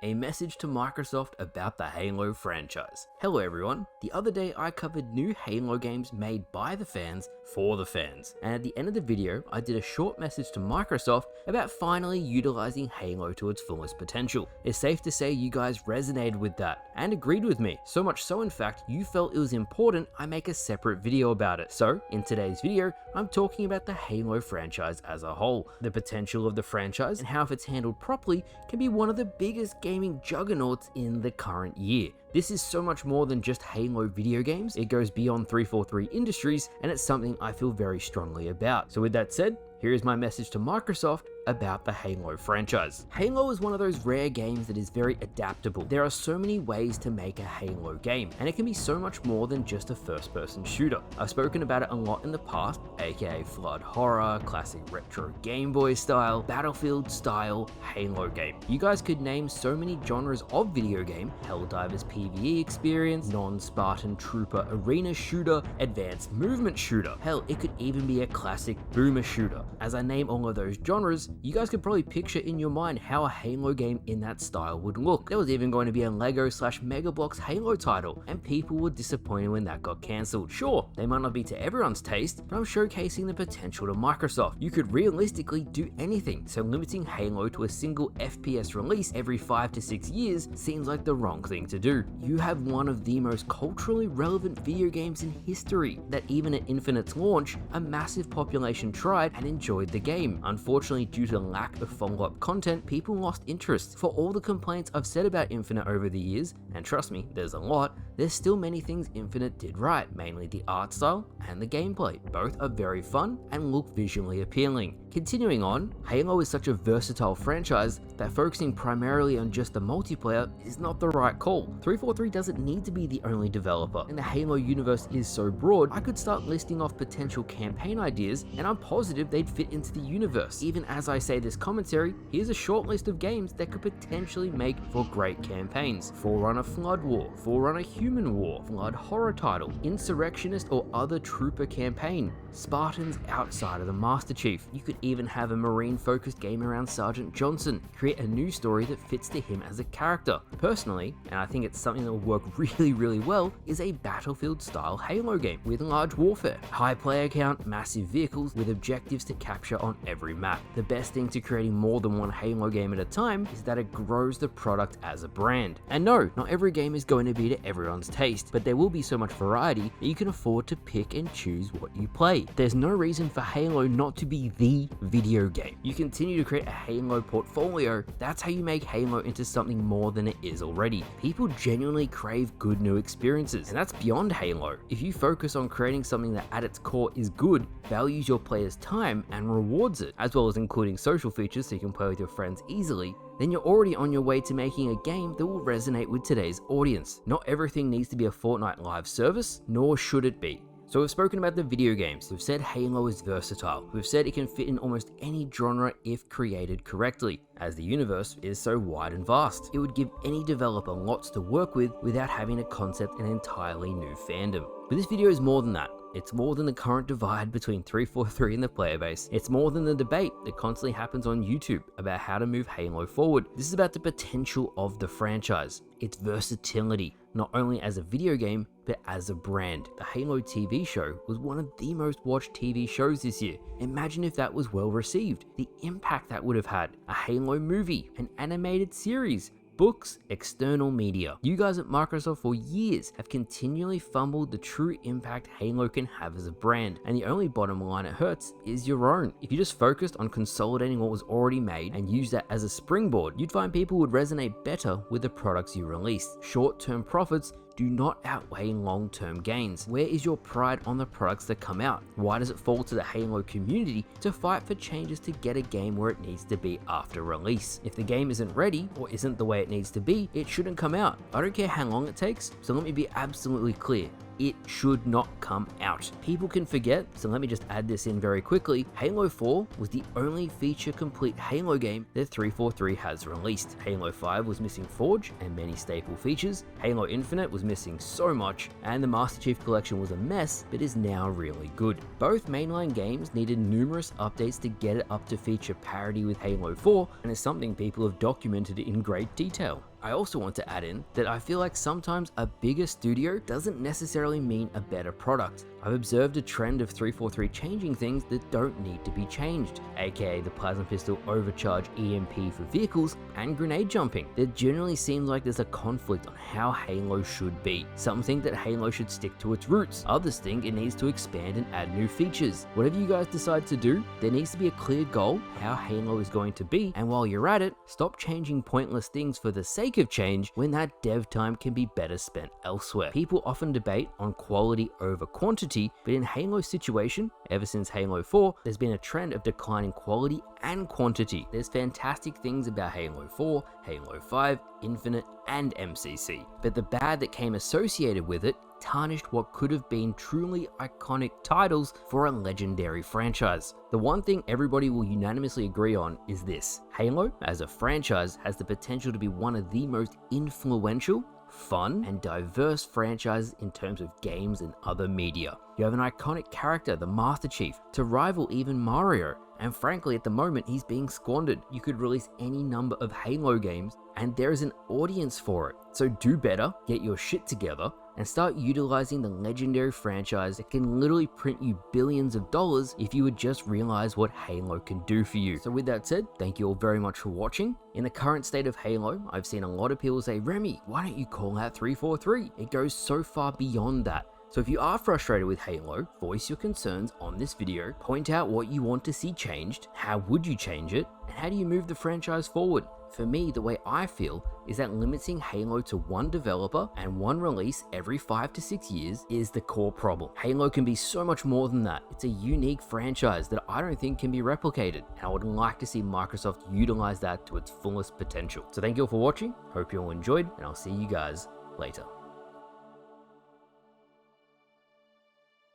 A message to Microsoft about the Halo franchise. Hello everyone, the other day I covered new Halo games made by the fans for the fans, and at the end of the video I did a short message to Microsoft about finally utilizing Halo to its fullest potential. It's safe to say you guys resonated with that and agreed with me, so much so in fact you felt it was important I make a separate video about it. So in today's video I'm talking about the Halo franchise as a whole, the potential of the franchise and how if it's handled properly can be one of the biggest gaming juggernauts in the current year. This is so much more than just Halo video games, it goes beyond 343 Industries and it's something I feel very strongly about. So with that said, here is my message to Microsoft about the Halo franchise. Halo is one of those rare games that is very adaptable. There are so many ways to make a Halo game, and it can be so much more than just a first-person shooter. I've spoken about it a lot in the past, aka flood horror, classic retro Game Boy style, Battlefield style Halo game. You guys could name so many genres of video game: Helldivers PvE experience, non-Spartan trooper arena shooter, advanced movement shooter. Hell, it could even be a classic boomer shooter. As I name all of those genres, you guys could probably picture in your mind how a Halo game in that style would look. There was even going to be a Lego/Mega Bloks Halo title, and people were disappointed when that got cancelled. Sure, they might not be to everyone's taste, but I'm showcasing the potential to Microsoft. You could realistically do anything, so limiting Halo to a single FPS release every 5 to 6 years seems like the wrong thing to do. You have one of the most culturally relevant video games in history that even at Infinite's launch, a massive population tried and enjoyed the game. Unfortunately, due to the lack of follow-up content, people lost interest. For all the complaints I've said about Infinite over the years, and trust me, there's a lot, there's still many things Infinite did right, mainly the art style and the gameplay. Both are very fun and look visually appealing. Continuing on, Halo is such a versatile franchise that focusing primarily on just the multiplayer is not the right call. 343 doesn't need to be the only developer, and the Halo universe is so broad, I could start listing off potential campaign ideas, and I'm positive they'd fit into the universe. Even as I say this commentary, here's a short list of games that could potentially make for great campaigns: Forerunner Flood War, Forerunner Human War, Flood Horror title, Insurrectionist or other trooper campaign, Spartans outside of the Master Chief. You could even have a Marine-focused game around Sergeant Johnson, create a new story that fits to him as a character. Personally, and I think it's something that will work really well, is a Battlefield-style Halo game with large warfare, high player count, massive vehicles with objectives to capture on every map. The best thing to creating more than one Halo game at a time is that it grows the product as a brand. And no, not every game is going to be to everyone's taste, but there will be so much variety that you can afford to pick and choose what you play. There's no reason for Halo not to be the video game. You continue to create a Halo portfolio, that's how you make Halo into something more than it is already. People genuinely crave good new experiences, and that's beyond Halo. If you focus on creating something that at its core is good, values your players' time, and rewards it, as well as including social features so you can play with your friends easily, then you're already on your way to making a game that will resonate with today's audience. Not everything needs to be a Fortnite live service, nor should it be. So we've spoken about the video games, we've said Halo is versatile, we've said it can fit in almost any genre if created correctly. As the universe is so wide and vast, it would give any developer lots to work with without having to concept an entirely new fandom. But this video is more than that. It's more than the current divide between 343 and the player base. It's more than the debate that constantly happens on YouTube about how to move Halo forward. This is about the potential of the franchise, its versatility, not only as a video game, but as a brand. The Halo TV show was one of the most watched TV shows this year. Imagine if that was well received, the impact that would have had. A Halo movie, an animated series, books, external media. You guys at Microsoft for years have continually fumbled the true impact Halo can have as a brand, and the only bottom line it hurts is your own. If you just focused on consolidating what was already made and used that as a springboard, you'd find people would resonate better with the products you released. Short-term profits do not outweigh long-term gains. Where is your pride on the products that come out? Why does it fall to the Halo community to fight for changes to get a game where it needs to be after release? If the game isn't ready or isn't the way it needs to be, it shouldn't come out. I don't care how long it takes, so let me be absolutely clear. it should not come out. People can forget, so let me just add this in very quickly. Halo 4 was the only feature-complete Halo game that 343 has released. Halo 5 was missing Forge and many staple features. Halo Infinite was missing so much, and the Master Chief Collection was a mess, but is now really good. Both mainline games needed numerous updates to get it up to feature parity with Halo 4, and is something people have documented in great detail. I also want to add in that I feel like sometimes a bigger studio doesn't necessarily mean a better product. I've observed a trend of 343 changing things that don't need to be changed, aka the plasma pistol overcharge EMP for vehicles and grenade jumping. There generally seems like there's a conflict on how Halo should be. Some think that Halo should stick to its roots, others think it needs to expand and add new features. Whatever you guys decide to do, there needs to be a clear goal how Halo is going to be, and while you're at it, stop changing pointless things for the sake of change when that dev time can be better spent elsewhere. People often debate on quality over quantity, but in Halo's situation, ever since Halo 4, there's been a trend of declining quality and quantity. There's fantastic things about Halo 4, Halo 5, Infinite, and MCC, but the bad that came associated with it tarnished what could have been truly iconic titles for a legendary franchise. The one thing everybody will unanimously agree on is this: Halo, as a franchise, has the potential to be one of the most influential, fun, and diverse franchises in terms of games and other media. You have an iconic character, the Master Chief, to rival even Mario, and frankly at the moment he's being squandered. You could release any number of Halo games and there is an audience for it. So do better, get your shit together, and start utilizing the legendary franchise that can literally print you billions of dollars if you would just realize what Halo can do for you. So with that said, thank you all very much for watching. In the current state of Halo, I've seen a lot of people say, Remy, why don't you call out 343? It goes so far beyond that. So if you are frustrated with Halo, voice your concerns on this video, point out what you want to see changed, how would you change it, and how do you move the franchise forward. For me, the way I feel is that limiting Halo to one developer and one release every 5 to 6 years is the core problem. Halo can be so much more than that. It's a unique franchise that I don't think can be replicated, and I would like to see Microsoft utilize that to its fullest potential. So thank you all for watching, hope you all enjoyed, and I'll see you guys later.